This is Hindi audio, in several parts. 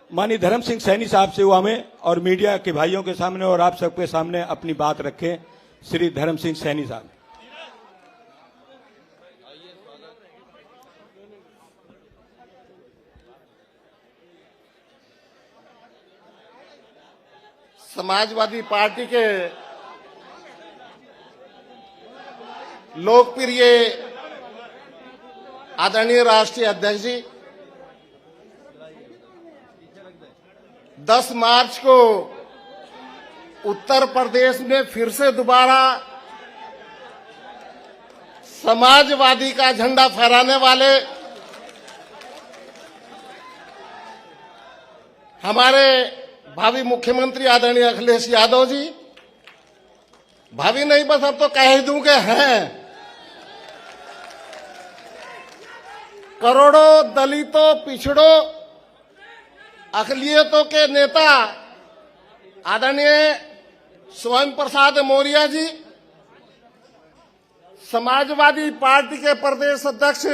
माननीय धर्म सिंह सैनी साहब से हुआ हमें और मीडिया के भाइयों के सामने और आप सबके सामने अपनी बात रखें। श्री धर्म सिंह सैनी साहब। समाजवादी पार्टी के लोकप्रिय आदरणीय राष्ट्रीय अध्यक्ष जी, 10 मार्च को उत्तर प्रदेश में फिर से दोबारा समाजवादी का झंडा फहराने वाले हमारे भावी मुख्यमंत्री आदरणीय अखिलेश यादव जी, भावी नहीं बस अब तो कह ही दूंगे हैं, करोड़ों दलितों, पिछड़ों, अकलियतों के नेता आदरणीय स्वयं प्रसाद मौर्य जी, समाजवादी पार्टी के प्रदेश अध्यक्ष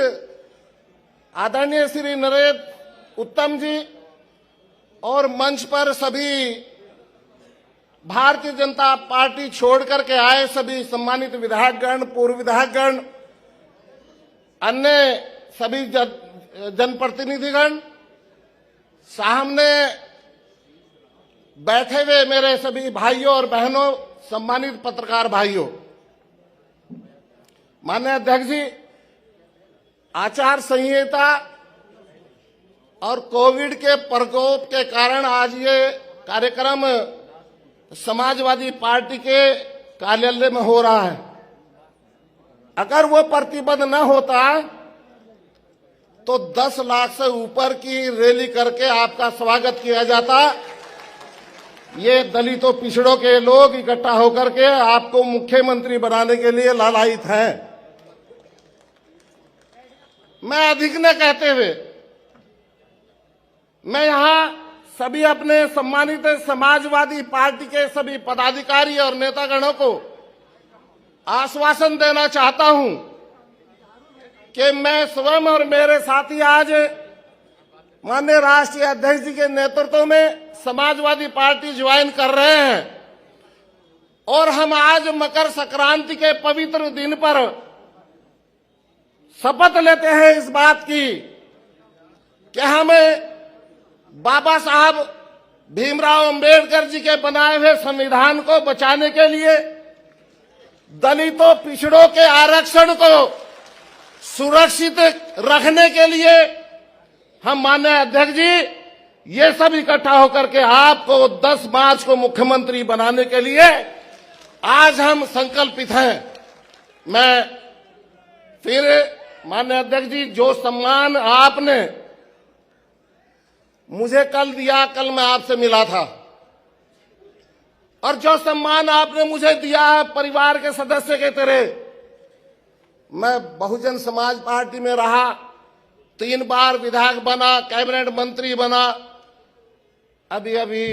आदरणीय श्री नरेंद्र उत्तम जी और मंच पर सभी भारतीय जनता पार्टी छोड़ करके आए सभी सम्मानित विधायकगण, पूर्व विधायकगण, अन्य सभी जनप्रतिनिधिगण, सामने बैठे हुए मेरे सभी भाइयों और बहनों, सम्मानित पत्रकार भाइयों, माननीय अध्यक्ष जी, आचार संहिता और कोविड के प्रकोप के कारण आज ये कार्यक्रम समाजवादी पार्टी के कार्यालय में हो रहा है। अगर वो प्रतिबंध न होता तो 10 लाख से ऊपर की रैली करके आपका स्वागत किया जाता। ये दलितों, पिछड़ों के लोग इकट्ठा होकर के आपको मुख्यमंत्री बनाने के लिए लालायित हैं। मैं अधिक न कहते हुए मैं यहां सभी अपने सम्मानित समाजवादी पार्टी के सभी पदाधिकारी और नेतागणों को आश्वासन देना चाहता हूं कि मैं स्वयं और मेरे साथी आज माननीय राष्ट्रीय अध्यक्ष जी के नेतृत्व में समाजवादी पार्टी ज्वाइन कर रहे हैं और हम आज मकर संक्रांति के पवित्र दिन पर शपथ लेते हैं इस बात की कि हमें बाबा साहब भीमराव अंबेडकर जी के बनाए हुए संविधान को बचाने के लिए, दलितों, पिछड़ों के आरक्षण को सुरक्षित रखने के लिए हम माननीय अध्यक्ष जी ये सब इकट्ठा होकर के आपको 10 मार्च को मुख्यमंत्री बनाने के लिए आज हम संकल्पित हैं। मैं फिर माननीय अध्यक्ष जी, जो सम्मान आपने मुझे कल दिया, कल मैं आपसे मिला था, और जो सम्मान आपने मुझे दिया है परिवार के सदस्य के तरह, मैं बहुजन समाज पार्टी में रहा, 3 बार विधायक बना, कैबिनेट मंत्री बना, अभी अभी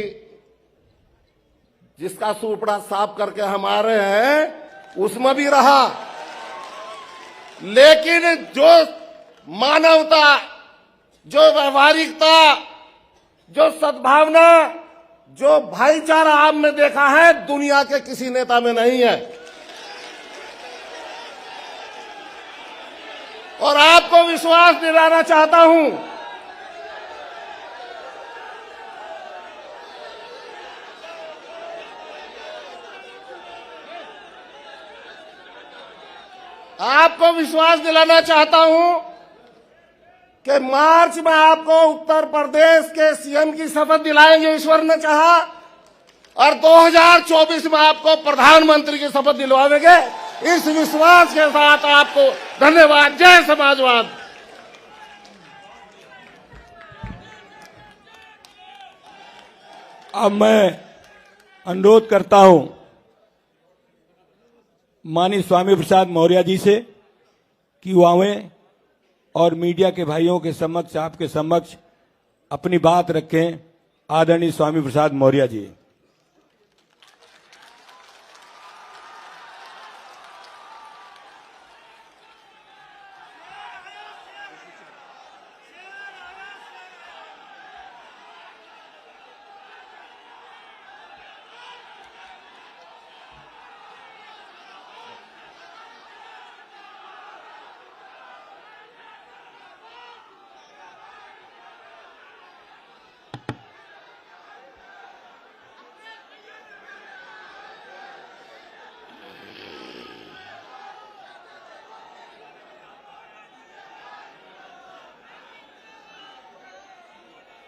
जिसका सूपड़ा साफ करके हमारे हैं उसमें भी रहा। लेकिन जो मानवता, जो व्यवहारिकता, जो सद्भावना, जो भाईचारा आप में देखा है, दुनिया के किसी नेता में नहीं है। और आपको विश्वास दिलाना चाहता हूं कि मार्च में आपको उत्तर प्रदेश के सीएम की शपथ दिलाएंगे, ईश्वर ने चाहा, और 2024 में आपको प्रधानमंत्री की शपथ दिलवाएंगे। इस विश्वास के साथ आपको धन्यवाद। जय समाजवाद। अब मैं अनुरोध करता हूं माननीय स्वामी प्रसाद मौर्य जी से कि वो आवें और मीडिया के भाइयों के समक्ष, आपके समक्ष अपनी बात रखें। आदरणीय स्वामी प्रसाद मौर्य जी।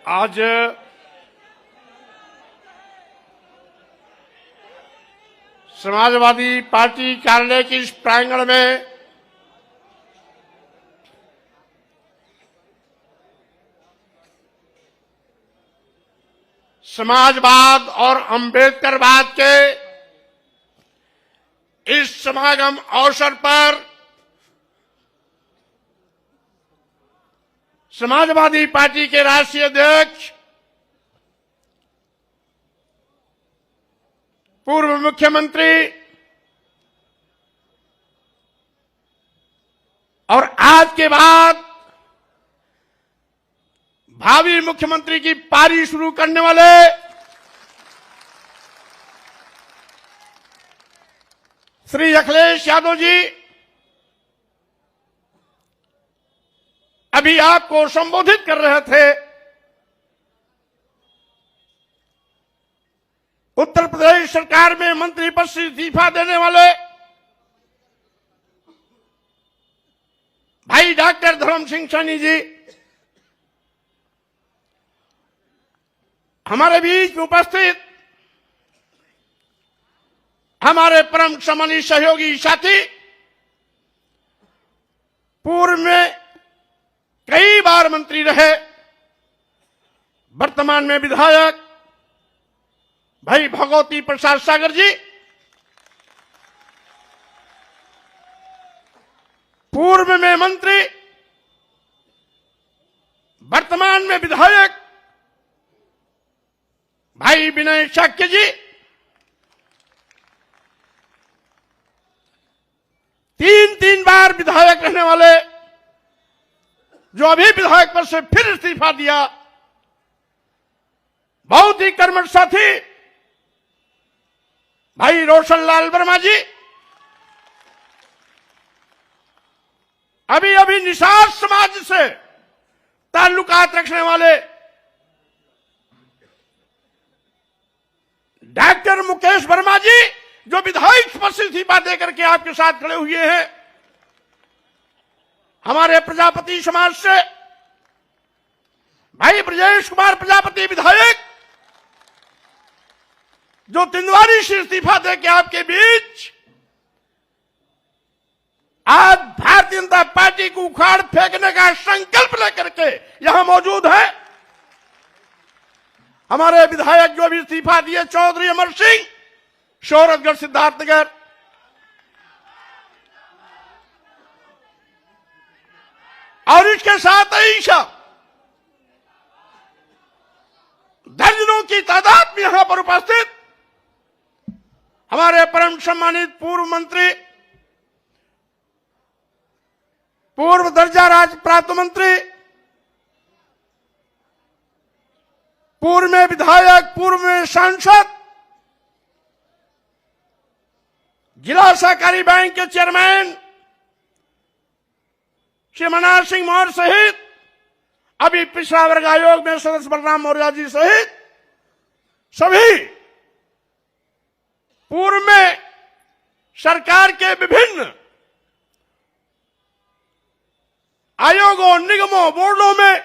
आज समाजवादी पार्टी कार्यालय के इस प्रांगण में समाजवाद और अंबेडकरवाद के इस समागम अवसर पर समाजवादी पार्टी के राष्ट्रीय अध्यक्ष पूर्व मुख्यमंत्री और आज के बाद भावी मुख्यमंत्री की पारी शुरू करने वाले श्री अखिलेश यादव जी अभी आपको संबोधित कर रहे थे। उत्तर प्रदेश सरकार में मंत्री पद से इस्तीफा देने वाले भाई डॉक्टर धर्म सिंह सैनी जी हमारे बीच उपस्थित हमारे परम सम्मानित सहयोगी साथी, पूर्व में कई बार मंत्री रहे, वर्तमान में विधायक भाई भगवती प्रसाद सागर जी, पूर्व में मंत्री वर्तमान में विधायक भाई विनय शाक्य जी, तीन बार विधायक रहने वाले जो अभी विधायक पद से फिर इस्तीफा दिया बहुत ही कर्मठ साथी भाई रोशन लाल वर्मा जी, अभी निषाद समाज से ताल्लुकात रखने वाले डॉक्टर मुकेश वर्मा जी जो विधायक पद से इस्तीफा देकर के आपके साथ खड़े हुए हैं, हमारे प्रजापति समाज से भाई ब्रजेश कुमार प्रजापति विधायक जो तिंदवारी से इस्तीफा देकर आपके बीच आज भारतीय जनता पार्टी को उखाड़ फेंकने का संकल्प लेकर के यहां मौजूद है। हमारे विधायक जो भी इस्तीफा दिए चौधरी अमर सिंह शोहरतगढ़ सिद्धार्थनगर, और इसके साथ ही दर्जनों की तादाद में यहां पर उपस्थित हमारे परम सम्मानित पूर्व मंत्री, पूर्व दर्जा राज्य प्राप्त मंत्री, पूर्व में विधायक, पूर्व में सांसद, जिला सहकारी बैंक के चेयरमैन श्री मनोहर सिंह मौर्य सहित अभी पिछड़ा वर्ग आयोग में सदस्य बलराम मौर्य जी सहित सभी पूर्व में सरकार के विभिन्न आयोगों, निगमों, बोर्डों में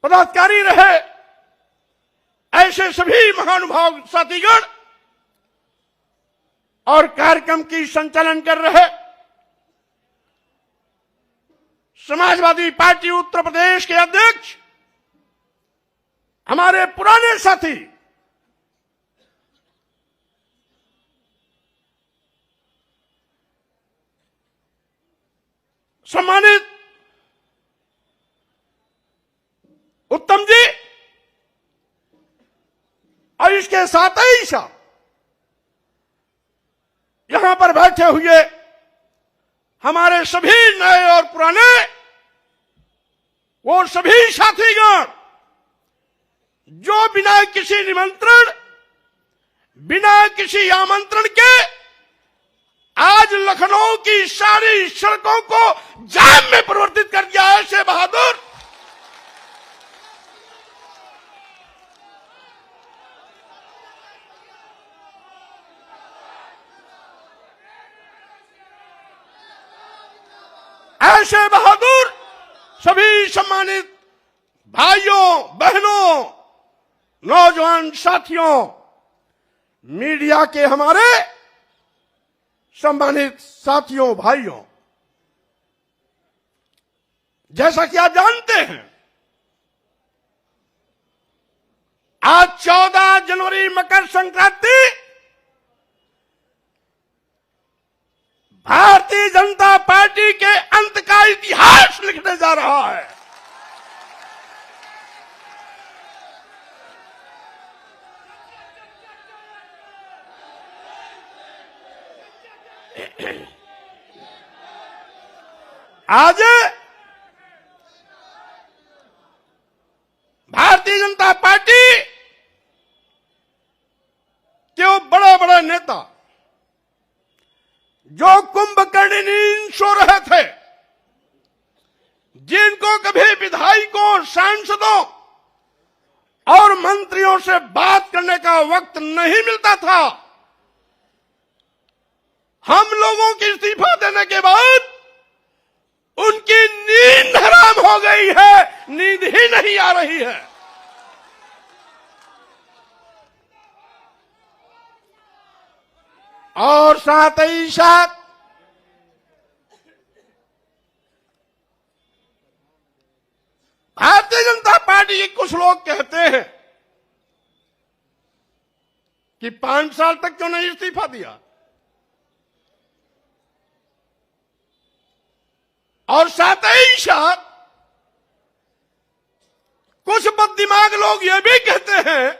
पदाधिकारी रहे, ऐसे सभी महानुभाव साथीगण और कार्यक्रम की संचालन कर रहे समाजवादी पार्टी उत्तर प्रदेश के अध्यक्ष हमारे पुराने साथी सम्मानित उत्तम जी, और इसके साथ ही यहां पर बैठे हुए हमारे सभी नए और पुराने वो सभी साथीगण जो बिना किसी निमंत्रण, बिना किसी आमंत्रण के आज लखनऊ की सारी सड़कों को जाम में परिवर्तित कर दिया है। ऐसे बहादुर सभी सम्मानित भाइयों बहनों, नौजवान साथियों, मीडिया के हमारे सम्मानित साथियों भाइयों, जैसा कि आप जानते हैं, आज 14 जनवरी मकर संक्रांति भारतीय जनता पार्टी के अंत का इतिहास लिखने जा रहा है। आज भारतीय जनता पार्टी के वो बड़े बड़े नेता जो कुंभकर्ण नींद सो रहे थे, जिनको कभी विधायकों, सांसदों और मंत्रियों से बात करने का वक्त नहीं मिलता था, हम लोगों की इस्तीफा देने के बाद उनकी नींद हराम हो गई है, नींद ही नहीं आ रही है। और साथ ही साथ भारतीय जनता पार्टी के कुछ लोग कहते हैं कि 5 साल तक क्यों नहीं इस्तीफा दिया, और साथ ही साथ कुछ बददिमाग लोग ये भी कहते हैं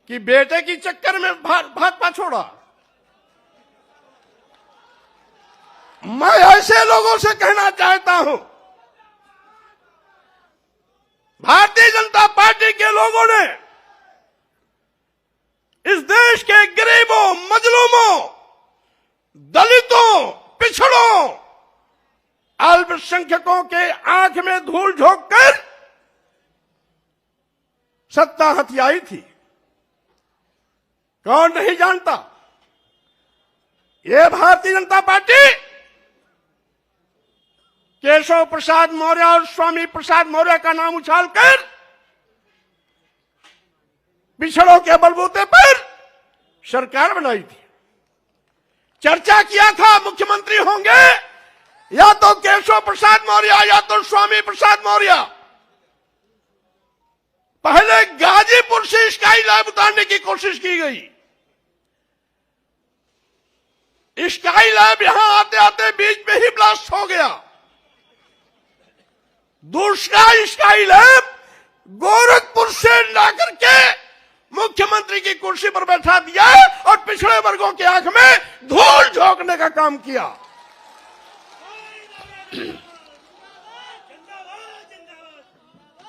कि बेटे की चक्कर में भाजपा छोड़ा। मैं ऐसे लोगों से कहना चाहता हूं, भारतीय जनता पार्टी के लोगों ने इस देश के गरीबों, मजलूमों, दलितों, पिछड़ों, अल्पसंख्यकों के आंख में धूल झोंककर सत्ता हथियाई थी। कौन नहीं जानता, ये भारतीय जनता पार्टी केशव प्रसाद मौर्य और स्वामी प्रसाद मौर्य का नाम उछालकर पिछड़ों के बलबूते पर सरकार बनाई थी। चर्चा किया था मुख्यमंत्री होंगे या तो केशव प्रसाद मौर्य या तो स्वामी प्रसाद मौर्य। पहले गाजीपुर से स्काई लैब उतारने की कोशिश की गई। स्काई लैब यहां आते आते बीच में ही ब्लास्ट हो गया। दूसरा स्काई लैब गोरखपुर से लाकर के मुख्यमंत्री की कुर्सी पर बैठा दिया और पिछड़े वर्गों की आंख में धूल झोंकने का काम किया।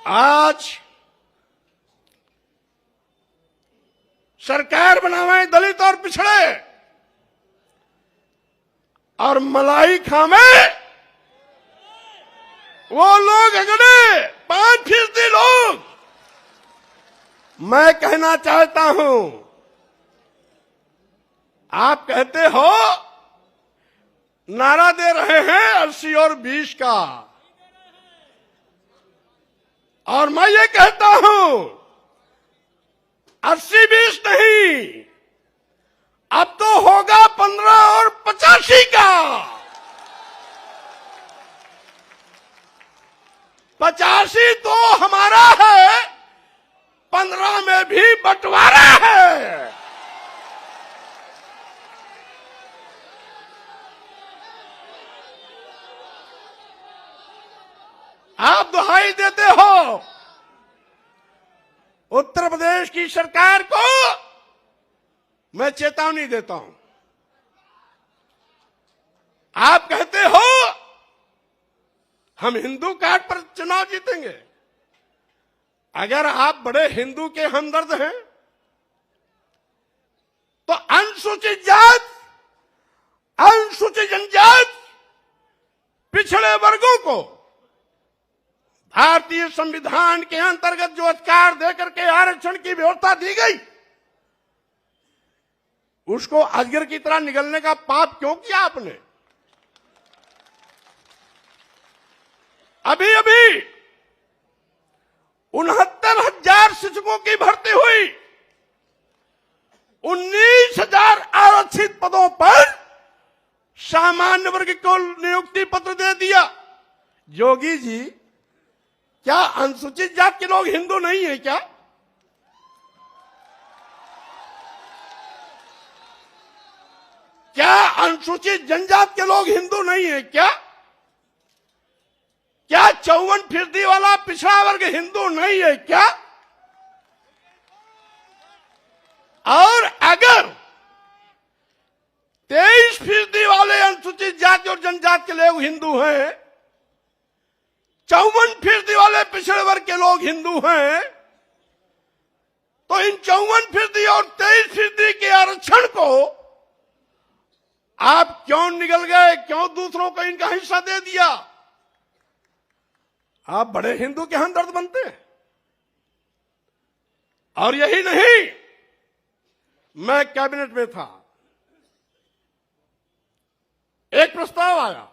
आज सरकार बनावे दलित और पिछड़े, और मलाई खामे वो लोग अगड़े 5% लोग। मैं कहना चाहता हूं, आप कहते हो नारा दे रहे हैं 80 और 20 का, और मैं ये कहता हूं 80-20 नहीं, अब तो होगा 15 और 85 का। 85 तो हमारा है, 15 में भी बंटवारा है। आप दुहाई देते हो उत्तर प्रदेश की सरकार को, मैं चेतावनी देता हूं। आप कहते हो हम हिंदू कार्ड पर चुनाव जीतेंगे। अगर आप बड़े हिंदू के हमदर्द हैं तो अनुसूचित जात, अनुसूचित जनजाति, पिछड़े वर्गों को भारतीय संविधान के अंतर्गत जो अधिकार देकर के आरक्षण की व्यवस्था दी गई, उसको अजगर की तरह निगलने का पाप क्यों किया आपने? अभी अभी सामान्य वर्ग को नियुक्ति पत्र दे दिया। योगी जी, क्या अनुसूचित जाति के लोग हिंदू नहीं है क्या? क्या अनुसूचित जनजाति के लोग हिंदू नहीं है क्या? क्या 54% वाला पिछड़ा वर्ग हिंदू नहीं है क्या? और अगर 23% वाले अनुसूचित जाति और जनजाति के लोग हिंदू हैं, 54% वाले पिछड़े वर्ग के लोग हिंदू हैं, तो इन 54% और 23% के आरक्षण को आप क्यों निगल गए? क्यों दूसरों को इनका हिस्सा दे दिया? आप बड़े हिंदू के हमदर्द बनते हैं। और यही नहीं, मैं कैबिनेट में था, एक प्रस्ताव आया,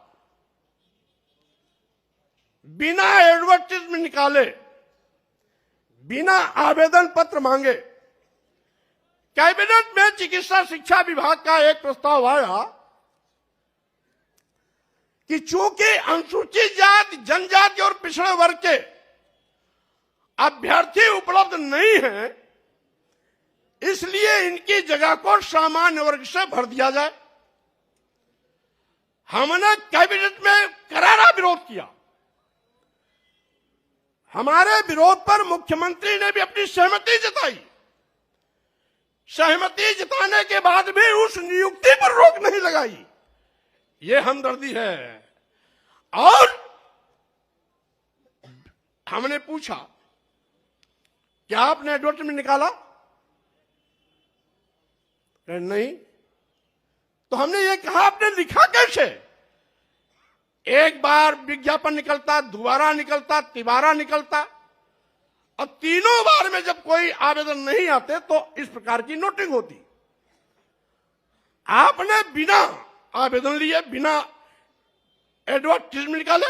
बिना एडवर्टाइजमेंट निकाले, बिना आवेदन पत्र मांगे, कैबिनेट में चिकित्सा शिक्षा विभाग का एक प्रस्ताव आया कि चूंकि अनुसूचित जाति, जनजाति और पिछड़े वर्ग के अभ्यर्थी उपलब्ध नहीं हैं, इसलिए इनकी जगह को सामान्य वर्ग से भर दिया जाए। हमने कैबिनेट में करारा विरोध किया। हमारे विरोध पर मुख्यमंत्री ने भी अपनी सहमति जताई। सहमति जताने के बाद भी उस नियुक्ति पर रोक नहीं लगाई। ये हमदर्दी है। और हमने पूछा, क्या आपने एडवर्टाइजमेंट निकाला? नहीं। तो हमने ये कहा, आपने लिखा कैसे? एक बार विज्ञापन निकलता, दोबारा निकलता, तिबारा निकलता, और तीनों बार में जब कोई आवेदन नहीं आते तो इस प्रकार की नोटिंग होती। आपने बिना आवेदन लिए, बिना एडवर्टाइजमेंट निकाले,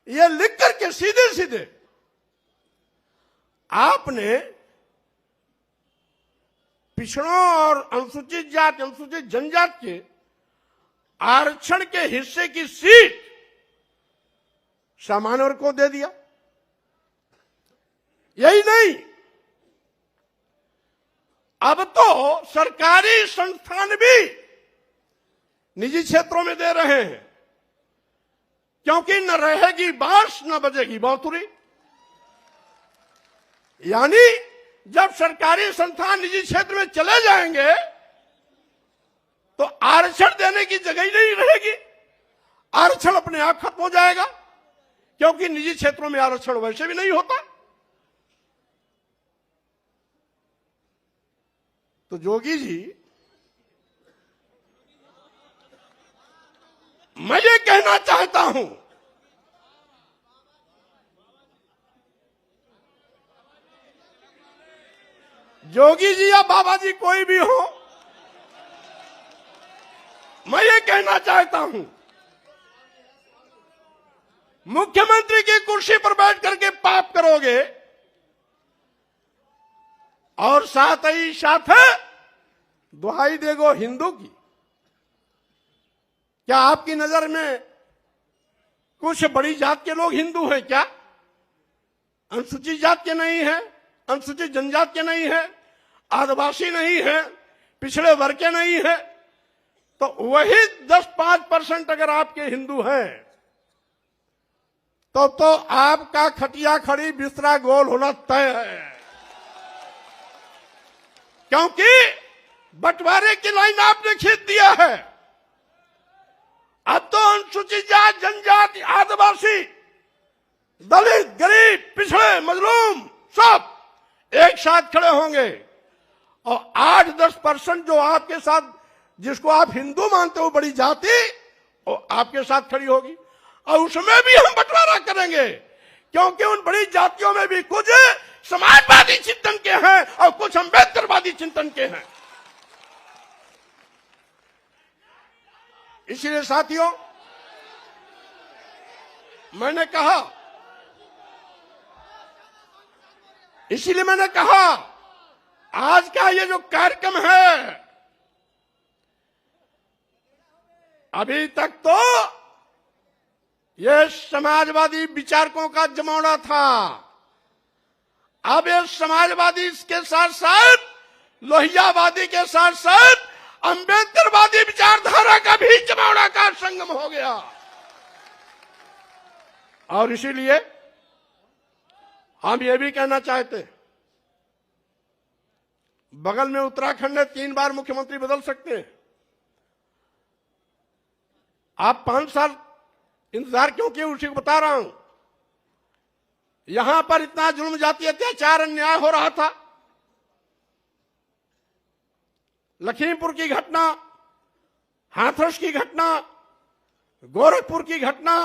ये लिख करके सीधे सीधे आपने पिछड़ों और अनुसूचित जाति, अनुसूचित जनजाति के आरक्षण के हिस्से की सीट सामान्य वर्ग को दे दिया। यही नहीं, अब तो सरकारी संस्थान भी निजी क्षेत्रों में दे रहे हैं, क्योंकि न रहेगी बांस न बजेगी बांसुरी। यानी जब सरकारी संस्थान निजी क्षेत्र में चले जाएंगे तो आरक्षण देने की जगह ही नहीं रहेगी। आरक्षण अपने आप खत्म हो जाएगा, क्योंकि निजी क्षेत्रों में आरक्षण वैसे भी नहीं होता। तो जोगी जी, मैं ये कहना चाहता हूं, जोगी जी या बाबा जी कोई भी हो, मैं ये कहना चाहता हूं, मुख्यमंत्री की कुर्सी पर बैठ करके पाप करोगे और साथ ही साथ दुहाई देगो हिंदू की। क्या आपकी नजर में कुछ बड़ी जात के लोग हिंदू हैं क्या? अनुसूचित जात के नहीं है, अनुसूचित जनजाति के नहीं है, आदिवासी नहीं है, पिछड़े वर्ग के नहीं है। तो वही 10-5% अगर आपके हिंदू हैं तो आपका खटिया खड़ी बिस्तरा गोल होना तय है, क्योंकि बंटवारे की लाइन आपने खींच दिया है। अब तो अनुसूचित जाति, जनजाति, आदिवासी, दलित, गरीब, पिछड़े, मजलूम सब एक साथ खड़े होंगे और 8-10% जो आपके साथ, जिसको आप हिंदू मानते हो बड़ी जाति, वो आपके साथ खड़ी होगी और उसमें भी हम बंटवारा करेंगे, क्योंकि उन बड़ी जातियों में भी कुछ समाजवादी चिंतन के हैं और कुछ अम्बेडकरवादी चिंतन के हैं। इसीलिए साथियों, मैंने कहा आज का ये जो कार्यक्रम है, अभी तक तो ये समाजवादी विचारकों का जमावड़ा था। अब ये समाजवादी के साथ साथ लोहियावादी के साथ साथ अंबेडकरवादी विचारधारा का भी जमावड़ा का संगम हो गया। और इसीलिए हम ये भी कहना चाहते हैं, बगल में उत्तराखंड में 3 बार मुख्यमंत्री बदल सकते हैं। आप 5 साल इंतजार क्यों किए, उसी को बता रहा हूं। यहां पर इतना जुल्म, जाति अत्याचार, अन्याय हो रहा था। लखीमपुर की घटना, हाथरस की घटना, गोरखपुर की घटना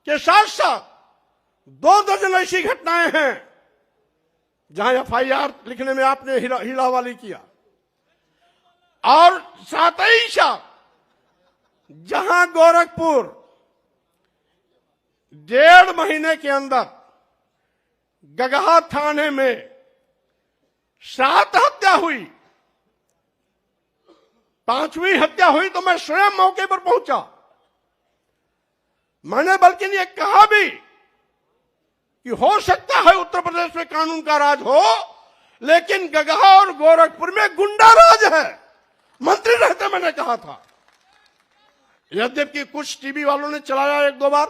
के साथ साथ 2 दर्जन ऐसी घटनाएं हैं जहां एफआईआर लिखने में आपने हीलावाली किया। और साथ ही साथ जहां गोरखपुर 1.5 महीने के अंदर गगहा थाने में 7 हत्या हुई, 5वीं हत्या हुई तो मैं स्वयं मौके पर पहुंचा। मैंने बल्कि ये कहा भी कि हो सकता है उत्तर प्रदेश में कानून का राज हो, लेकिन गगहा और गोरखपुर में गुंडा राज है। मंत्री रहते मैंने कहा था। यद्यपि कुछ टीवी वालों ने चलाया 1-2 बार,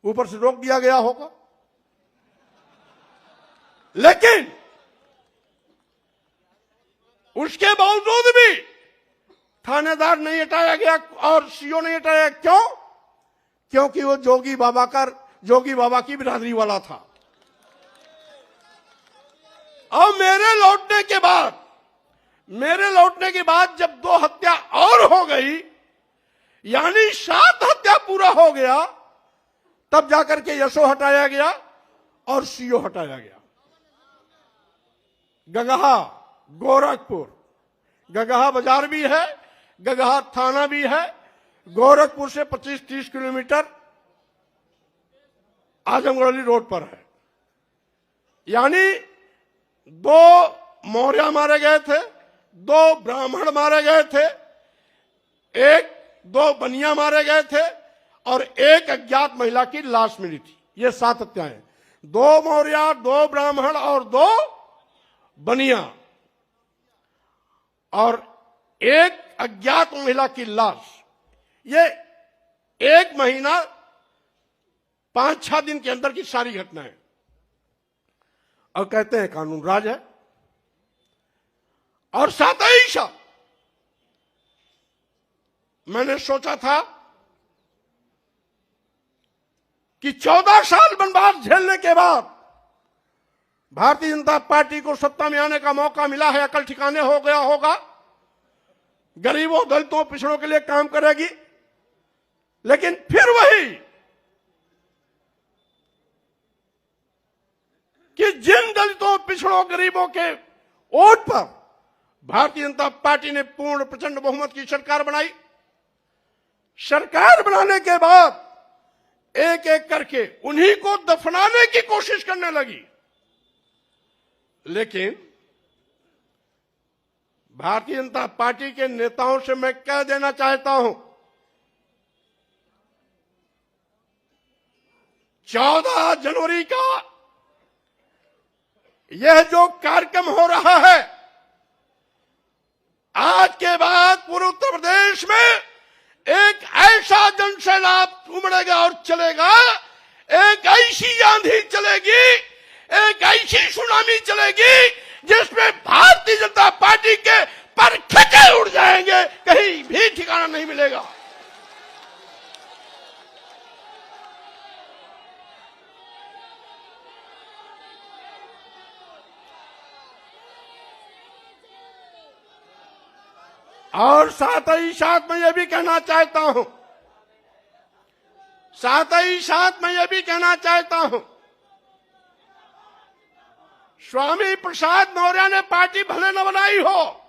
ऊपर से रोक दिया गया होगा, लेकिन उसके बावजूद भी थानेदार नहीं हटाया गया और सीओ नहीं हटाया। क्यों? क्योंकि वो जोगी बाबा की बिरादरी वाला था। और मेरे लौटने के बाद जब 2 हत्या और हो गई, यानी 7 हत्या पूरा हो गया, तब जाकर के यशो हटाया गया और सीओ हटाया गया। गगहा, गोरखपुर, गगहा बाजार भी है, गगहा थाना भी है, गोरखपुर से 25-30 किलोमीटर आजमगढ़ रोड पर है। यानी 2 मौर्य मारे गए थे, 2 ब्राह्मण मारे गए थे, 2 बनिया मारे गए थे और 1 अज्ञात महिला की लाश मिली थी। ये 7 हत्याएं, 2 मौर्य, 2 ब्राह्मण और 2 बनिया और 1 अज्ञात महिला की लाश। ये 1 महीना 5-6 दिन के अंदर की सारी घटनाएं। और कहते हैं कानून राज है। और साथ ही साथ मैंने सोचा था कि 14 साल वनवास झेलने के बाद भारतीय जनता पार्टी को सत्ता में आने का मौका मिला है, अकल ठिकाने हो गया होगा, गरीबों, दलितों, पिछड़ों के लिए काम करेगी। लेकिन फिर वही कि जिन दलितों, पिछड़ों, गरीबों के वोट पर भारतीय जनता पार्टी ने पूर्ण प्रचंड बहुमत की सरकार बनाई। सरकार बनाने के बाद एक एक करके उन्हीं को दफनाने की कोशिश करने लगी। लेकिन भारतीय जनता पार्टी के नेताओं से मैं कह देना चाहता हूं, 14 जनवरी का यह जो कार्यक्रम हो रहा है, आज के बाद पूरे उत्तर प्रदेश में एक ऐसा जनसैलाब उमड़ेगा और चलेगा, एक ऐसी आंधी चलेगी, एक ऐसी सुनामी चलेगी जिसमें भारतीय जनता पार्टी के पर खचे उड़ जाएंगे, कहीं भी ठिकाना नहीं मिलेगा। और साथ ही साथ मैं ये भी कहना चाहता हूं, स्वामी प्रसाद मौर्य ने पार्टी भले न बनाई हो,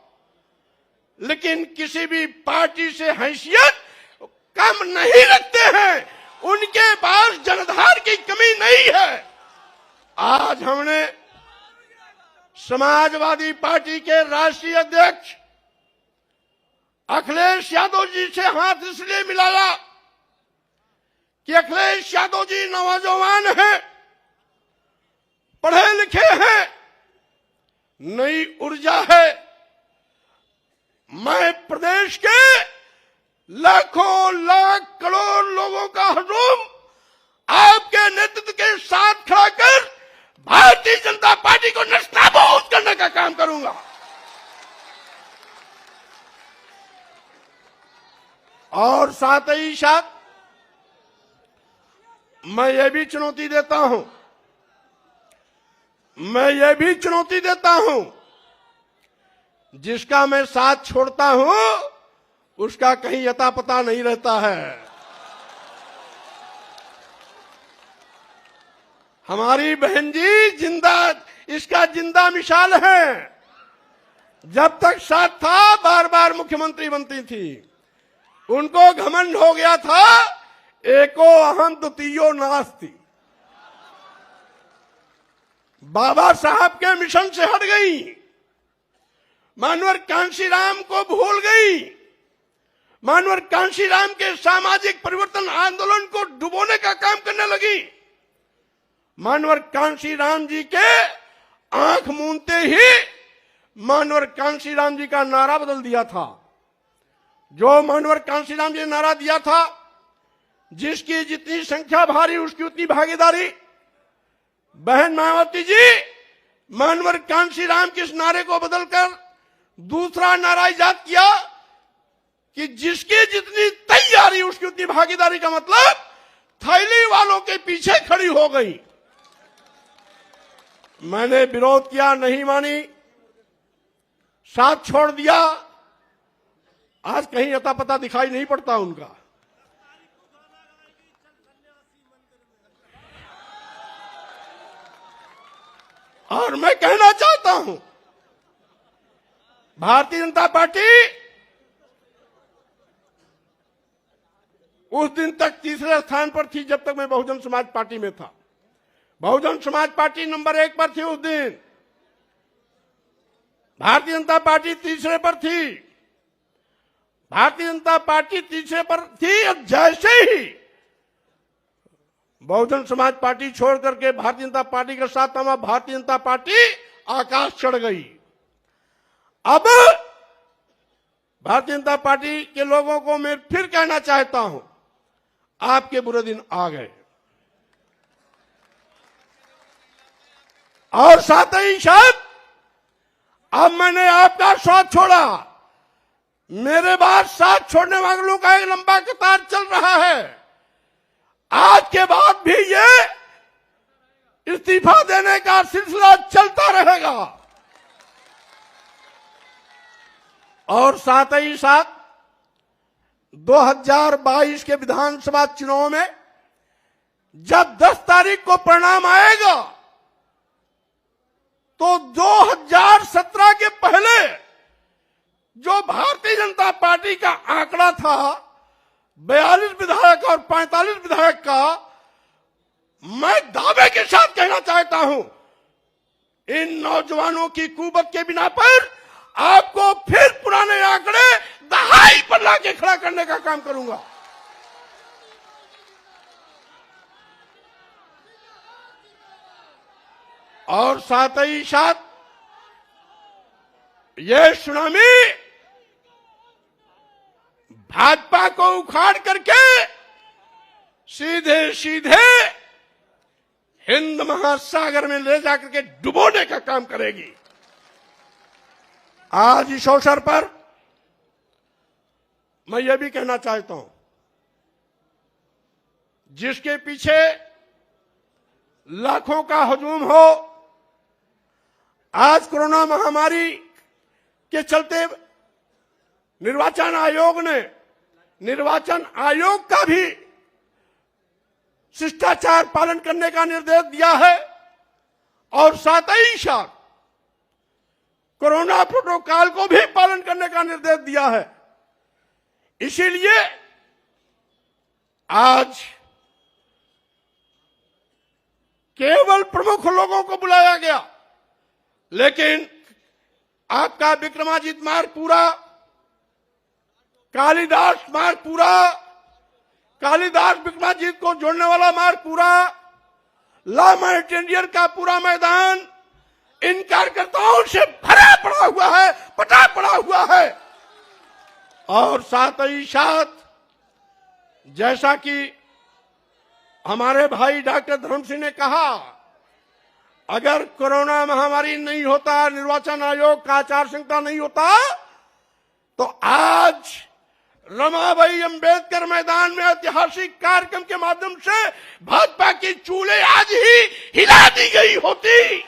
लेकिन किसी भी पार्टी से हैसियत कम नहीं रखते हैं। उनके पास जनाधार की कमी नहीं है। आज हमने समाजवादी पार्टी के राष्ट्रीय अध्यक्ष अखिलेश यादव जी से हाथ इसलिए मिलाया कि अखिलेश यादव जी नौजवान हैं, पढ़े लिखे हैं, नई ऊर्जा है। मैं प्रदेश के लाखों लाख करोड़ लोगों का हुजूम आपके नेतृत्व के साथ खड़ा कर भारतीय जनता पार्टी को नस्ताबूद करने का काम करूंगा। और साथ ही साथ मैं ये भी चुनौती देता हूं, जिसका मैं साथ छोड़ता हूं उसका कहीं अता पता नहीं रहता है। हमारी बहन जी इसका जिंदा मिसाल है। जब तक साथ था बार बार मुख्यमंत्री बनती थी, उनको घमंड हो गया था, एको अहम द्वितीयो नास्ति। बाबा साहब के मिशन से हट गई, मानवर कांशीराम को भूल गई, मानवर कांशीराम के सामाजिक परिवर्तन आंदोलन को डुबोने का काम करने लगी। मानवर कांशीराम जी के आंख मूंदते ही मानवर कांशीराम जी का नारा बदल दिया था। जो मानवर कांशीराम जी ने नारा दिया था, जिसकी जितनी संख्या भारी उसकी उतनी भागीदारी। बहन मायावती जी, मानवर कांशीराम के इस नारे को बदलकर दूसरा नारा इजाद किया कि जिसकी जितनी तैयारी उसकी उतनी भागीदारी। का मतलब थैली वालों के पीछे खड़ी हो गई। मैंने विरोध किया, नहीं मानी, साथ छोड़ दिया। आज कहीं अता पता दिखाई नहीं पड़ता उनका। और मैं कहना चाहता हूं, भारतीय जनता पार्टी उस दिन तक तीसरे स्थान पर थी जब तक मैं बहुजन समाज पार्टी में था। बहुजन समाज पार्टी नंबर 1 पर थी उस दिन, भारतीय जनता पार्टी तीसरे पर थी। भारतीय जनता पार्टी तीसरे पर थी। अब जैसे ही बहुजन समाज पार्टी छोड़ करके भारतीय जनता पार्टी के साथ हम भारतीय जनता पार्टी आकाश चढ़ गई। अब भारतीय जनता पार्टी के लोगों को मैं फिर कहना चाहता हूं, आपके बुरे दिन आ गए। और साथ ही साथ अब मैंने आपका साथ छोड़ा, मेरे बाद साथ छोड़ने वालों का एक लंबा कतार चल रहा है। आज के बाद भी ये इस्तीफा देने का सिलसिला चलता रहेगा। और साथ ही साथ 2022 के विधानसभा चुनाव में जब 10 तारीख को परिणाम आएगा, तो 2017 के पहले जो भारतीय जनता पार्टी का आंकड़ा था 42 विधायक और 45 विधायक का, मैं दावे के साथ कहना चाहता हूं, इन नौजवानों की कुबत के बिना पर आपको फिर पुराने आंकड़े दहाई पर लाके खड़ा करने का काम करूंगा। और साथ ही साथ ये सुनामी भाजपा को उखाड़ करके सीधे सीधे हिंद महासागर में ले जाकर के डुबोने का काम करेगी। आज इस अवसर पर मैं ये भी कहना चाहता हूं, जिसके पीछे लाखों का हुजूम हो, आज कोरोना महामारी के चलते निर्वाचन आयोग का भी शिष्टाचार पालन करने का निर्देश दिया है। और साथ ही साथ कोरोना प्रोटोकॉल को भी पालन करने का निर्देश दिया है। इसीलिए आज केवल प्रमुख लोगों को बुलाया गया, लेकिन आपका विक्रमादित्य मार्ग पूरा कालिदास मार्ग पूरा, कालिदास विक्रमाजीत को जोड़ने वाला मार्ग पूरा, ला माउंटेनियर का पूरा मैदान इन कार्यकर्ताओं से भरा पड़ा हुआ है, पटा पड़ा हुआ है। और साथ ही साथ जैसा कि हमारे भाई डॉक्टर धर्म सिंह ने कहा, अगर कोरोना महामारी नहीं होता, निर्वाचन आयोग का आचार संहिता नहीं होता, तो आज रमाबाई अंबेडकर मैदान में ऐतिहासिक कार्यक्रम के माध्यम से भाजपा की चूल्हे आज ही हिला दी गई होती।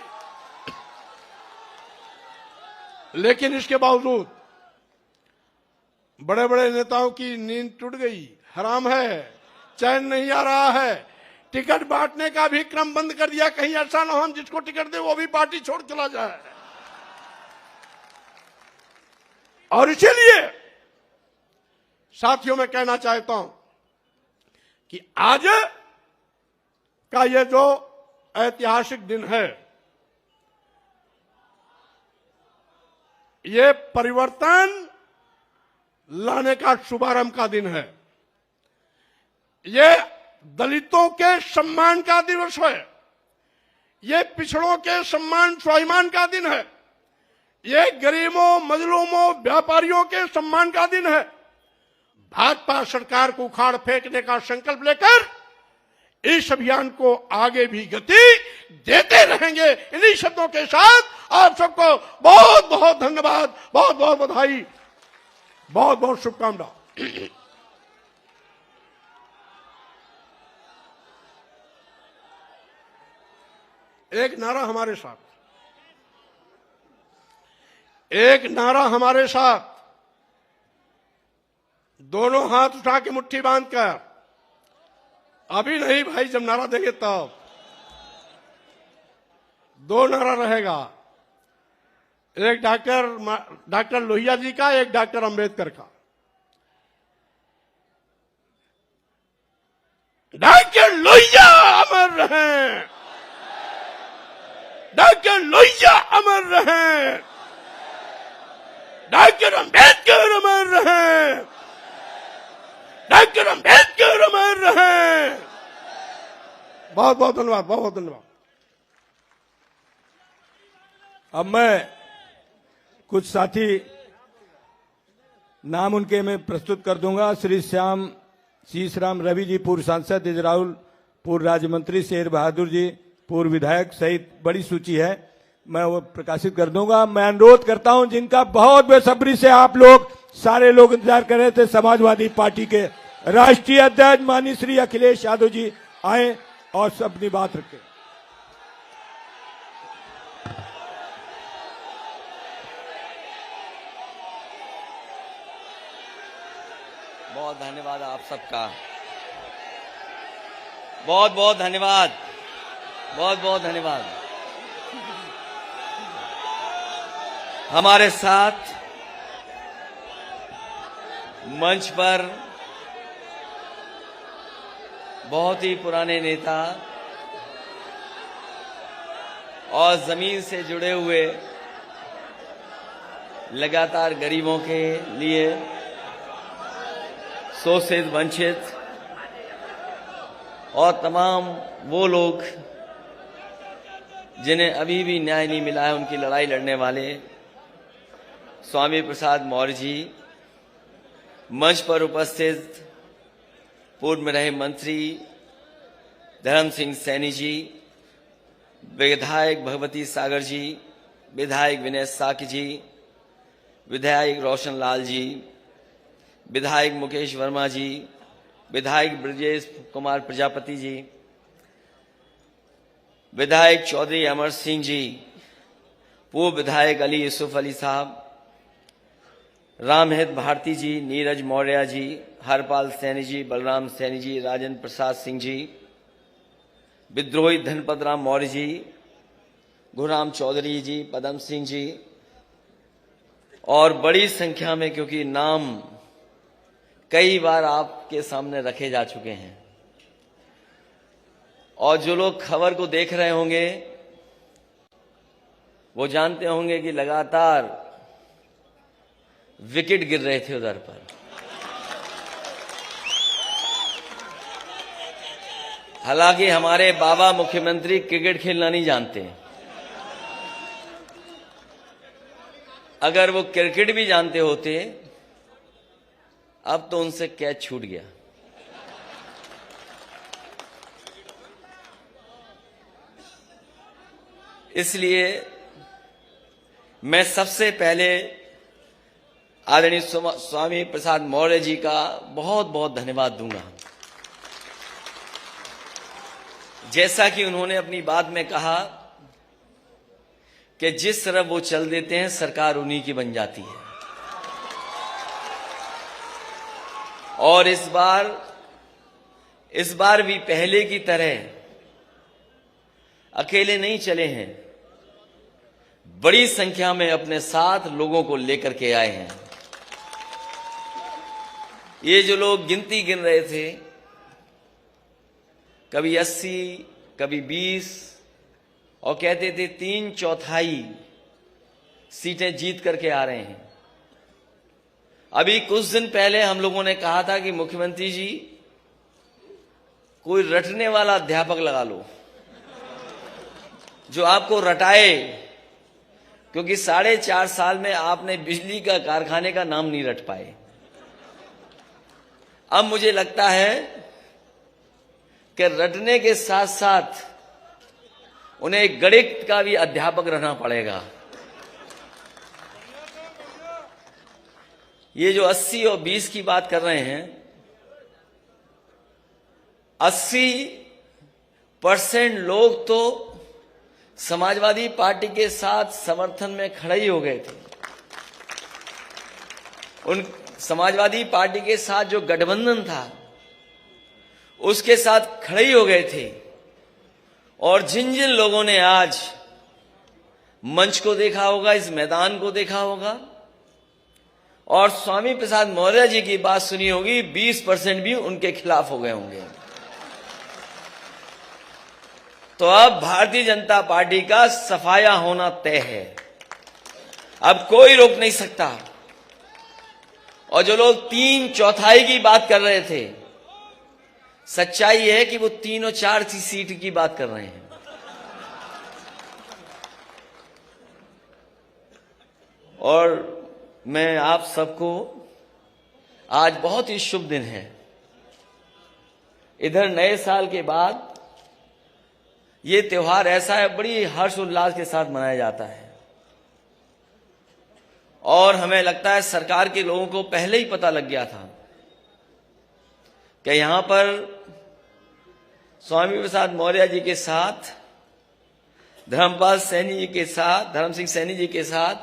लेकिन इसके बावजूद बड़े बड़े नेताओं की नींद टूट गई, हराम है, चैन नहीं आ रहा है। टिकट बांटने का भी क्रम बंद कर दिया, कहीं ऐसा ना हो हम जिसको टिकट दे वो भी पार्टी छोड़ चला जाए। और इसीलिए साथियों मैं कहना चाहता हूं कि आज का ये जो ऐतिहासिक दिन है, ये परिवर्तन लाने का शुभारंभ का दिन है। ये दलितों के सम्मान का दिवस है, ये पिछड़ों के सम्मान स्वाभिमान का दिन है, ये गरीबों, मजलूमों, व्यापारियों के सम्मान का दिन है। भाजपा सरकार को उखाड़ फेंकने का संकल्प लेकर इस अभियान को आगे भी गति देते रहेंगे। इन्हीं शब्दों के साथ आप सबको बहुत बहुत धन्यवाद, बहुत बहुत बधाई, बहुत बहुत शुभकामनाएं। एक नारा हमारे साथ, एक नारा हमारे साथ, दोनों हाथ उठा के मुट्ठी बांधकर, अभी नहीं भाई, जब नारा देंगे तब। दो नारा रहेगा, एक डॉक्टर लोहिया जी का, एक डॉक्टर अंबेडकर का। डॉक्टर लोहिया अमर रहें, डॉक्टर लोहिया अमर रहें, डॉक्टर अंबेडकर अमर रहें, डॉक्टर अंबेडकर अमर रहें। बहुत बहुत धन्यवाद, बहुत बहुत धन्यवाद। अब मैं कुछ साथी नाम उनके मैं प्रस्तुत कर दूंगा। श्री श्याम शीशराम रवि जी, पूर्व सांसद, इजराउल पूर्व राज्य मंत्री, शेर बहादुर जी पूर्व विधायक सहित बड़ी सूची है, मैं वो प्रकाशित कर दूंगा। मैं अनुरोध करता हूं, जिनका बहुत बेसब्री से आप लोग सारे लोग इंतजार कर रहे थे, समाजवादी पार्टी के राष्ट्रीय अध्यक्ष माननीय श्री अखिलेश यादव जी आए और अपनी बात रखें। बहुत धन्यवाद आप सबका, बहुत बहुत धन्यवाद, बहुत बहुत धन्यवाद। हमारे साथ मंच पर बहुत ही पुराने नेता और जमीन से जुड़े हुए, लगातार गरीबों के लिए, शोषित, वंचित और तमाम वो लोग जिन्हें अभी भी न्याय नहीं मिला है, उनकी लड़ाई लड़ने वाले स्वामी प्रसाद मौर्य जी, मंच पर उपस्थित पूर्व में रहे मंत्री धर्म सिंह सैनी जी, विधायक भगवती सागर जी, विधायक विनय साकी जी, विधायक रोशन लाल जी, विधायक मुकेश वर्मा जी, विधायक ब्रजेश कुमार प्रजापति जी, विधायक चौधरी अमर सिंह जी, पूर्व विधायक अली यूसुफ अली साहब, रामहित भारती जी, नीरज मौर्य जी, हरपाल सैनी जी, बलराम सैनी जी, राजेंद्र प्रसाद सिंह जी, विद्रोही धनपत राम मौर्य जी, गुरुराम चौधरी जी, पदम सिंह जी, और बड़ी संख्या में, क्योंकि नाम कई बार आपके सामने रखे जा चुके हैं, और जो लोग खबर को देख रहे होंगे वो जानते होंगे कि लगातार विकेट गिर रहे थे उधर पर। हालांकि हमारे बाबा मुख्यमंत्री क्रिकेट खेलना नहीं जानते। अगर वो क्रिकेट भी जानते होते अब तो उनसे कैच छूट गया। इसलिए मैं सबसे पहले आदरणीय स्वामी प्रसाद मौर्य जी का बहुत बहुत धन्यवाद दूंगा। जैसा कि उन्होंने अपनी बात में कहा कि जिस तरफ वो चल देते हैं सरकार उन्हीं की बन जाती है। और इस बार भी पहले की तरह अकेले नहीं चले हैं, बड़ी संख्या में अपने साथ लोगों को लेकर के आए हैं। ये जो लोग गिनती गिन रहे थे, कभी 80 कभी 20 और कहते थे 3/4 सीटें जीत करके आ रहे हैं। अभी कुछ दिन पहले हम लोगों ने कहा था कि मुख्यमंत्री जी कोई रटने वाला अध्यापक लगा लो जो आपको रटाए, क्योंकि 4.5 साल में आपने बिजली का कारखाने का नाम नहीं रट पाए। अब मुझे लगता है कि रटने के साथ साथ उन्हें गणित का भी अध्यापक रहना पड़ेगा। ये जो 80 और 20 की बात कर रहे हैं, 80% लोग तो समाजवादी पार्टी के साथ समर्थन में खड़े ही हो गए थे। उन समाजवादी पार्टी के साथ जो गठबंधन था उसके साथ खड़े ही हो गए थे। और जिन जिन लोगों ने आज मंच को देखा होगा, इस मैदान को देखा होगा और स्वामी प्रसाद मौर्य जी की बात सुनी होगी, 20% भी उनके खिलाफ हो गए होंगे। तो अब भारतीय जनता पार्टी का सफाया होना तय है, अब कोई रोक नहीं सकता। और जो लोग 3/4 की बात कर रहे थे, सच्चाई है कि वो 3 और 4 सीट की बात कर रहे हैं। और मैं आप सबको, आज बहुत ही शुभ दिन है। इधर नए साल के बाद ये त्योहार ऐसा है, बड़ी हर्षोल्लास के साथ मनाया जाता है। और हमें लगता है सरकार के लोगों को पहले ही पता लग गया था कि यहां पर स्वामी प्रसाद मौर्य जी के साथ, धर्मपाल सैनी जी के साथ, धर्म सिंह सैनी जी के साथ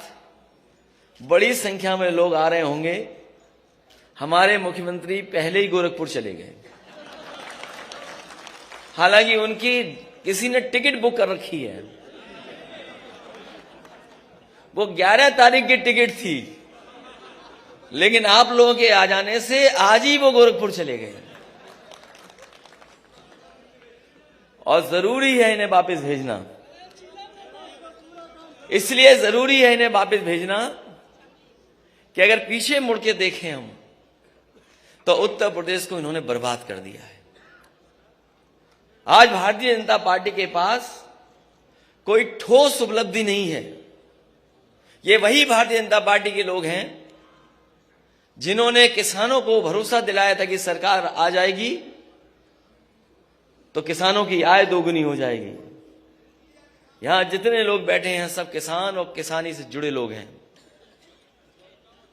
बड़ी संख्या में लोग आ रहे होंगे। हमारे मुख्यमंत्री पहले ही गोरखपुर चले गए, हालांकि उनकी किसी ने टिकट बुक कर रखी है। वो 11 तारीख की टिकट थी, लेकिन आप लोगों के आ जाने से आज ही वो गोरखपुर चले गए। और जरूरी है इन्हें वापस भेजना, इसलिए जरूरी है इन्हें वापस भेजना कि अगर पीछे मुड़ के देखें हम, तो उत्तर प्रदेश को इन्होंने बर्बाद कर दिया है। आज भारतीय जनता पार्टी के पास कोई ठोस उपलब्धि नहीं है। ये वही भारतीय जनता पार्टी के लोग हैं जिन्होंने किसानों को भरोसा दिलाया था कि सरकार आ जाएगी तो किसानों की आय दोगुनी हो जाएगी। यहां जितने लोग बैठे हैं सब किसान और किसानी से जुड़े लोग हैं।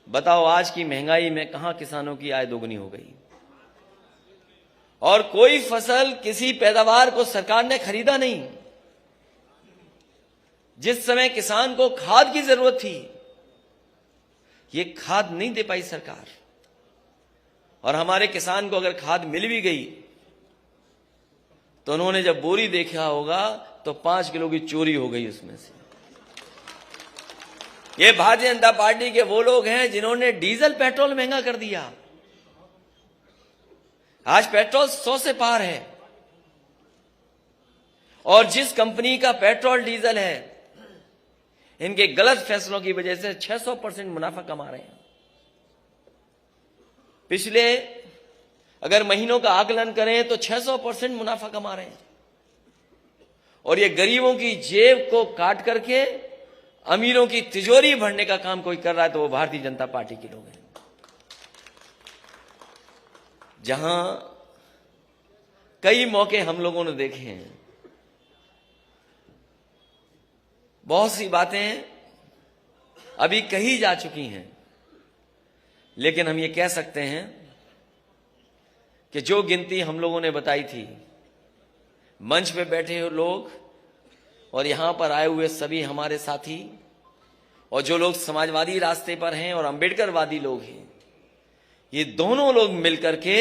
बताओ आज की महंगाई में कहां किसानों की आय दोगुनी हो गई? और कोई फसल, किसी पैदावार को सरकार ने खरीदा नहीं। जिस समय किसान को खाद की जरूरत थी, ये खाद नहीं दे पाई सरकार। और हमारे किसान को अगर खाद मिल भी गई तो उन्होंने जब बोरी देखा होगा तो 5 किलो की चोरी हो गई उसमें से। ये भारतीय जनता पार्टी के वो लोग हैं जिन्होंने डीजल पेट्रोल महंगा कर दिया। आज पेट्रोल 100 से पार है। और जिस कंपनी का पेट्रोल डीजल है, इनके गलत फैसलों की वजह से 600% मुनाफा कमा रहे हैं। पिछले अगर महीनों का आकलन करें तो 600% मुनाफा कमा रहे हैं। और ये गरीबों की जेब को काट करके अमीरों की तिजोरी भरने का काम कोई कर रहा है तो वो भारतीय जनता पार्टी के लोग हैं। जहां कई मौके हम लोगों ने देखे हैं, बहुत सी बातें अभी कही जा चुकी हैं, लेकिन हम ये कह सकते हैं कि जो गिनती हम लोगों ने बताई थी, मंच पे बैठे हुए लोग और यहां पर आए हुए सभी हमारे साथी और जो लोग समाजवादी रास्ते पर हैं और अंबेडकरवादी लोग हैं, ये दोनों लोग मिलकर के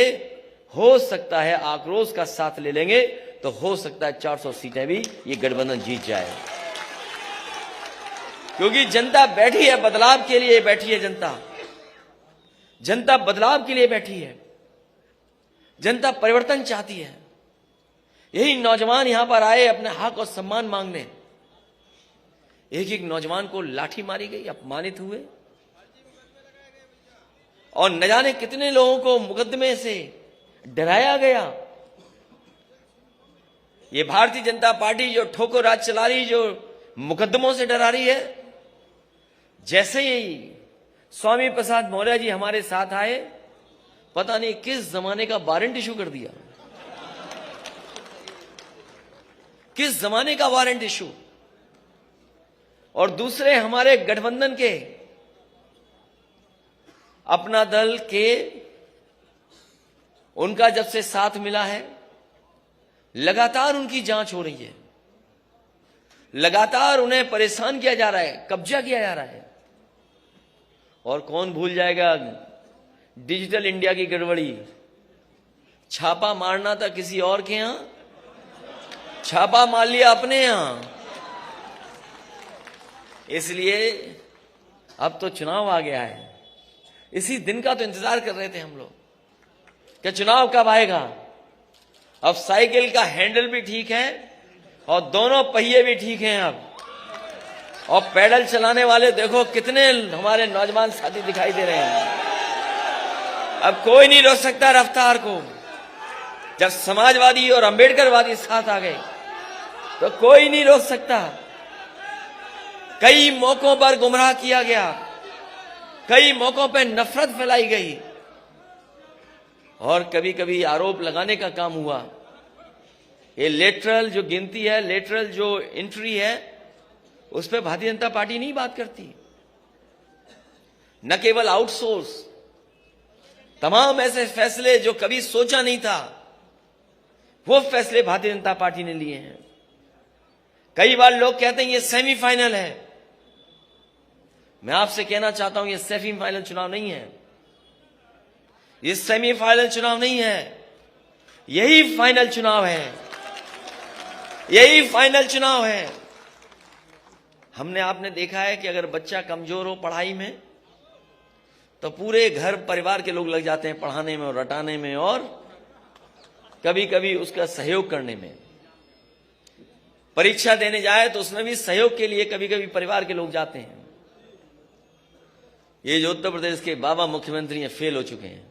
हो सकता है आक्रोश का साथ ले लेंगे तो हो सकता है 400 सीटें भी ये गठबंधन जीत जाए। क्योंकि जनता बैठी है, बदलाव के लिए बैठी है। जनता बदलाव के लिए बैठी है। जनता परिवर्तन चाहती है। यही नौजवान यहां पर आए अपने हक और सम्मान मांगने। एक एक नौजवान को लाठी मारी गई, अपमानित हुए और न जाने कितने लोगों को मुकदमे से डराया गया। ये भारतीय जनता पार्टी जो ठोकर राज चला रही, जो मुकदमों से डरा रही है, जैसे ही स्वामी प्रसाद मौर्य जी हमारे साथ आए, पता नहीं किस जमाने का वारंट इशू कर दिया। किस जमाने का वारंट इशू। और दूसरे हमारे गठबंधन के अपना दल के, उनका जब से साथ मिला है, लगातार उनकी जांच हो रही है। लगातार उन्हें परेशान किया जा रहा है, कब्जा किया जा रहा है। और कौन भूल जाएगा डिजिटल इंडिया की गड़बड़ी। छापा मारना था किसी और के यहां, छापा मार लिया अपने यहां। इसलिए अब तो चुनाव आ गया है। इसी दिन का तो इंतजार कर रहे थे हम लोग कि चुनाव कब आएगा। अब साइकिल का हैंडल भी ठीक है और दोनों पहिए भी ठीक हैं अब। और पैडल चलाने वाले देखो कितने हमारे नौजवान साथी दिखाई दे रहे हैं। अब कोई नहीं रोक सकता रफ्तार को। जब समाजवादी और अंबेडकरवादी साथ आ गए तो कोई नहीं रोक सकता। कई मौकों पर गुमराह किया गया, कई मौकों पर नफरत फैलाई गई और कभी कभी आरोप लगाने का काम हुआ। ये लेटरल जो गिनती है, लेटरल जो एंट्री है, उस पर भारतीय जनता पार्टी नहीं बात करती। न केवल आउटसोर्स, तमाम ऐसे फैसले जो कभी सोचा नहीं था, वो फैसले भारतीय जनता पार्टी ने लिए हैं। कई बार लोग कहते हैं ये सेमीफाइनल है। मैं आपसे कहना चाहता हूं ये सेमीफाइनल चुनाव नहीं है। ये सेमीफाइनल चुनाव नहीं है, यही फाइनल चुनाव है। यही फाइनल चुनाव है। हमने आपने देखा है कि अगर बच्चा कमजोर हो पढ़ाई में तो पूरे घर परिवार के लोग लग जाते हैं पढ़ाने में और रटाने में और कभी कभी उसका सहयोग करने में। परीक्षा देने जाए तो उसमें भी सहयोग के लिए कभी कभी परिवार के लोग जाते हैं। ये जो उत्तर प्रदेश के बाबा मुख्यमंत्री हैं, फेल हो चुके हैं।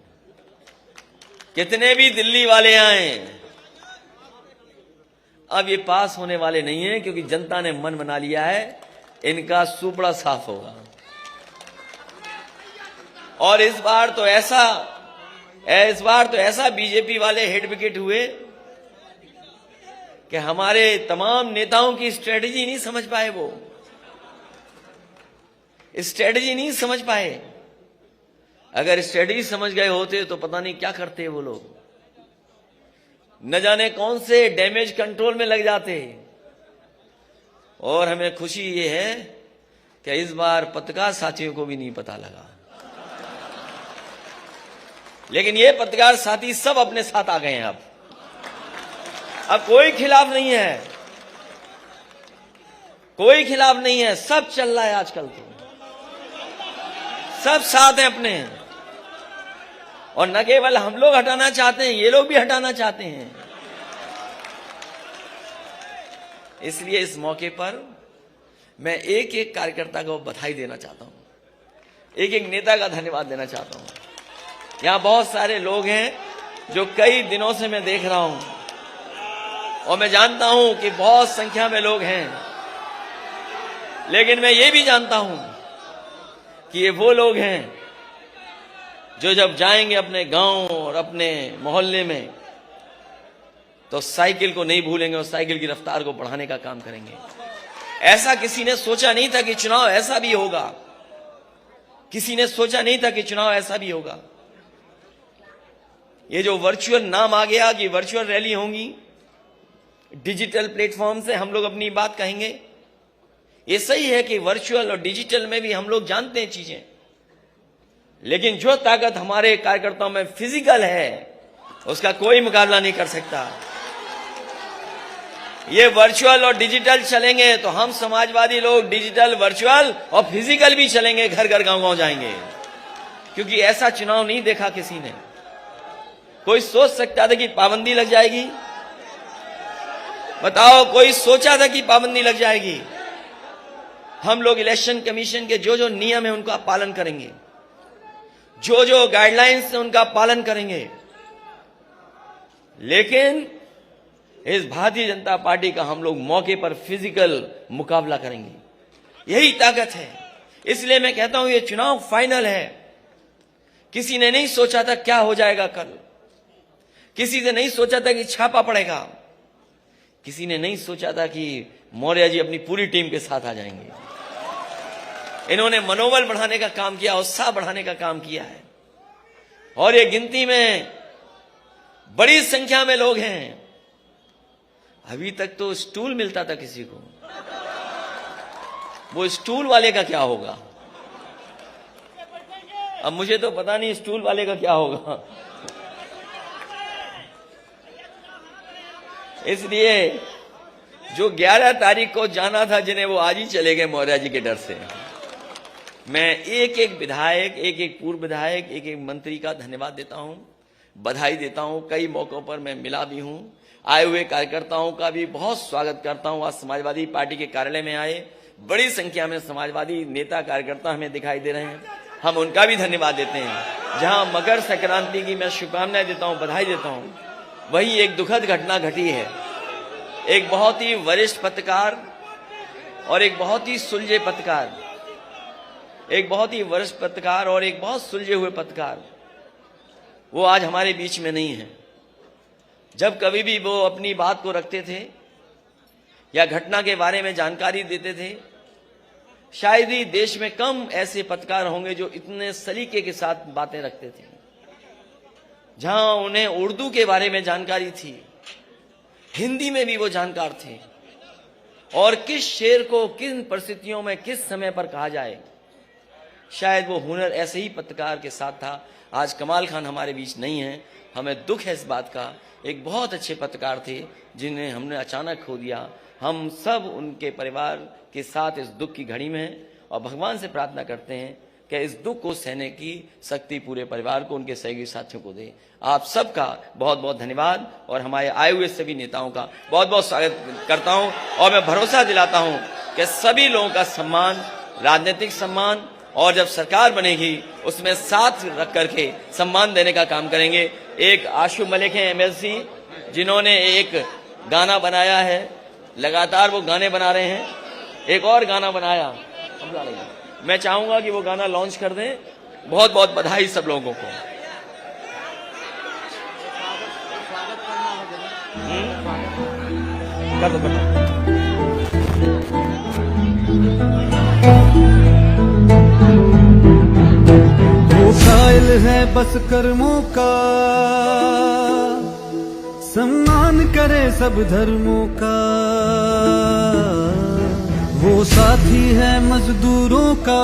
कितने भी दिल्ली वाले आए, अब ये पास होने वाले नहीं है, क्योंकि जनता ने मन बना लिया है इनका सुपड़ा साफ होगा। और इस बार तो ऐसा बीजेपी वाले हेड विकेट हुए कि हमारे तमाम नेताओं की स्ट्रेटजी नहीं समझ पाए। वो स्ट्रेटजी नहीं समझ पाए। अगर स्ट्रेटजी समझ गए होते तो पता नहीं क्या करते वो लोग। न जाने कौन से डैमेज कंट्रोल में लग जाते। और हमें खुशी ये है कि इस बार पत्रकार साथियों को भी नहीं पता लगा, लेकिन ये पत्रकार साथी सब अपने साथ आ गए हैं। अब कोई खिलाफ नहीं है, कोई खिलाफ नहीं है, सब चल रहा है आजकल। तो सब साथ हैं अपने। और न केवल हम लोग हटाना चाहते हैं, ये लोग भी हटाना चाहते हैं। इसलिए इस मौके पर मैं एक एक कार्यकर्ता को बधाई देना चाहता हूं, एक एक नेता का धन्यवाद देना चाहता हूं। यहां बहुत सारे लोग हैं, जो कई दिनों से मैं देख रहा हूं, और मैं जानता हूं कि बहुत संख्या में लोग हैं, लेकिन मैं ये भी जानता हूं कि ये वो लोग हैं जो जब जाएंगे अपने गांव और अपने मोहल्ले में तो साइकिल को नहीं भूलेंगे और साइकिल की रफ्तार को बढ़ाने का काम करेंगे। ऐसा किसी ने सोचा नहीं था कि चुनाव ऐसा भी होगा। किसी ने सोचा नहीं था कि चुनाव ऐसा भी होगा। ये जो वर्चुअल नाम आ गया कि वर्चुअल रैली होंगी, डिजिटल प्लेटफॉर्म से हम लोग अपनी बात कहेंगे, ये सही है कि वर्चुअल और डिजिटल में भी हम लोग जानते हैं चीजें, लेकिन जो ताकत हमारे कार्यकर्ताओं में फिजिकल है उसका कोई मुकाबला नहीं कर सकता। ये वर्चुअल और डिजिटल चलेंगे तो हम समाजवादी लोग डिजिटल, वर्चुअल और फिजिकल भी चलेंगे, घर घर गांव गांव जाएंगे, क्योंकि ऐसा चुनाव नहीं देखा किसी ने। कोई सोच सकता था कि पाबंदी लग जाएगी? बताओ, कोई सोचा था कि पाबंदी लग जाएगी? हम लोग इलेक्शन कमीशन के जो जो नियम है उनका पालन करेंगे, जो जो गाइडलाइंस है उनका पालन करेंगे, लेकिन इस भारतीय जनता पार्टी का हम लोग मौके पर फिजिकल मुकाबला करेंगे। यही ताकत है। इसलिए मैं कहता हूं ये चुनाव फाइनल है। किसी ने नहीं सोचा था क्या हो जाएगा कल, किसी ने नहीं सोचा था कि छापा पड़ेगा, किसी ने नहीं सोचा था कि मौर्य जी अपनी पूरी टीम के साथ आ जाएंगे। इन्होंने मनोबल बढ़ाने का काम किया, उत्साह बढ़ाने का काम किया है, और ये गिनती में बड़ी संख्या में लोग हैं। अभी तक तो स्टूल मिलता था किसी को, वो स्टूल वाले का क्या होगा? अब मुझे तो पता नहीं स्टूल वाले का क्या होगा। इसलिए जो 11 तारीख को जाना था जिन्हें, वो आज ही चले गए मौर्य जी के डर से। मैं एक एक विधायक, एक एक पूर्व विधायक, एक एक मंत्री का धन्यवाद देता हूं, बधाई देता हूं। कई मौकों पर मैं मिला भी हूं। आए हुए कार्यकर्ताओं का भी बहुत स्वागत करता हूं। आज समाजवादी पार्टी के कार्यालय में आए बड़ी संख्या में समाजवादी नेता कार्यकर्ता हमें दिखाई दे रहे हैं, हम उनका भी धन्यवाद देते हैं। जहां मकर संक्रांति की मैं शुभकामनाएं देता हूं, बधाई देता हूं, वही एक दुखद घटना घटी है। एक बहुत ही वरिष्ठ पत्रकार और एक बहुत ही सुलझे पत्रकार, एक बहुत ही वरिष्ठ पत्रकार और एक बहुत सुलझे हुए पत्रकार, वो आज हमारे बीच में नहीं है। जब कभी भी वो अपनी बात को रखते थे या घटना के बारे में जानकारी देते थे, शायद ही देश में कम ऐसे पत्रकार होंगे जो इतने सलीके के साथ बातें रखते थे। जहां उन्हें उर्दू के बारे में जानकारी थी, हिंदी में भी वो जानकार थे, और किस शेर को किन परिस्थितियों में किस समय पर कहा जाए, शायद वो हुनर ऐसे ही पत्रकार के साथ था। आज कमाल खान हमारे बीच नहीं है, हमें दुख है इस बात का। एक बहुत अच्छे पत्रकार थे जिन्हें हमने अचानक खो दिया। हम सब उनके परिवार के साथ इस दुख की घड़ी में हैं और भगवान से प्रार्थना करते हैं कि इस दुख को सहने की शक्ति पूरे परिवार को, उनके सहयोगी साथियों को दे। आप सबका बहुत बहुत धन्यवाद और हमारे आए हुए सभी नेताओं का बहुत बहुत स्वागत करता हूं, और मैं भरोसा दिलाता हूं कि सभी लोगों का सम्मान, राजनीतिक सम्मान, और जब सरकार बनेगी उसमें साथ रख करके सम्मान देने का काम करेंगे। एक आशु मलिक हैं एमएलसी, जिन्होंने एक गाना बनाया है, लगातार वो गाने बना रहे हैं। एक और गाना बनाया, मैं चाहूंगा कि वो गाना लॉन्च कर दें। बहुत बहुत बधाई सब लोगों को। कर दो। कायल है बस कर्मों का, सम्मान करे सब धर्मों का। वो साथी है मजदूरों का,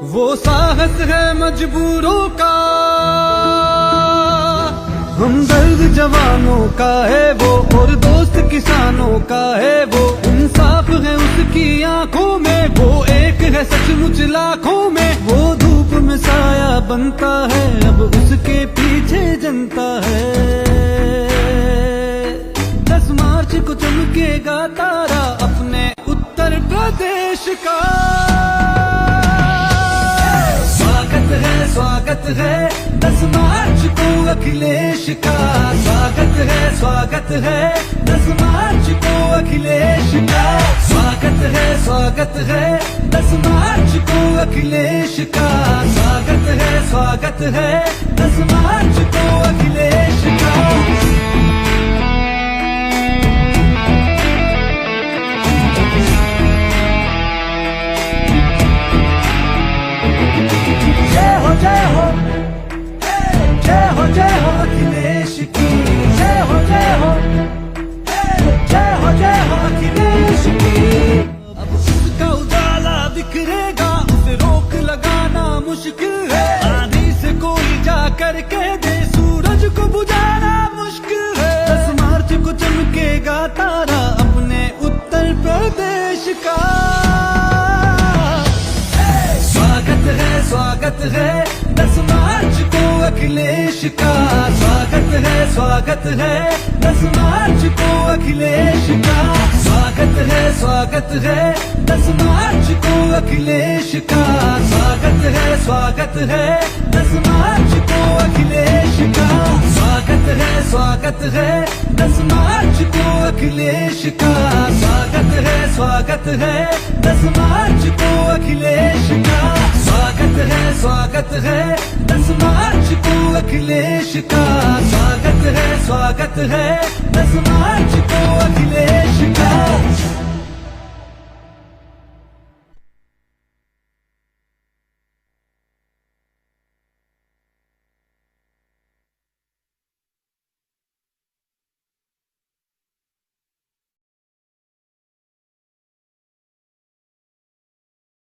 वो साहस है मजबूरों का। हमदर्द जवानों का है वो, और दोस्त किसानों का है वो। इंसाफ है उसकी आंखों में, वो एक है सचमुच लाखों में। वो धूप में साया बनता है, अब उसके पीछे जनता है। 10 मार्च को चमकेगा तारा अपने उत्तर प्रदेश का। स्वागत है स्वागत है 10 मार्च को अखिलेश का स्वागत है 10 मार्च को अखिलेश का स्वागत है 10 मार्च को अखिलेश का स्वागत है 10 मार्च को अखिलेश का जय हो अखिलेश की जय हो अखिलेश की अब उसका उजाला बिखरेगा उसे रोक लगाना मुश्किल है आंधी से कोई जा करके दे सूरज को बुझाना मुश्किल है 10 मार्च को चमकेगा तारा अपने उत्तर प्रदेश का स्वागत है 10 मार्च को अखिलेश का स्वागत है 10 मार्च को अखिलेश का स्वागत है 10 मार्च को अखिलेश का स्वागत है 10 मार्च को अखिलेश का स्वागत है 10 मार्च को अखिलेश का स्वागत है 10 मार्च को अखिलेश का स्वागत है 10 मार्च को अखिलेश का स्वागत है 10 मार्च को अखिलेश का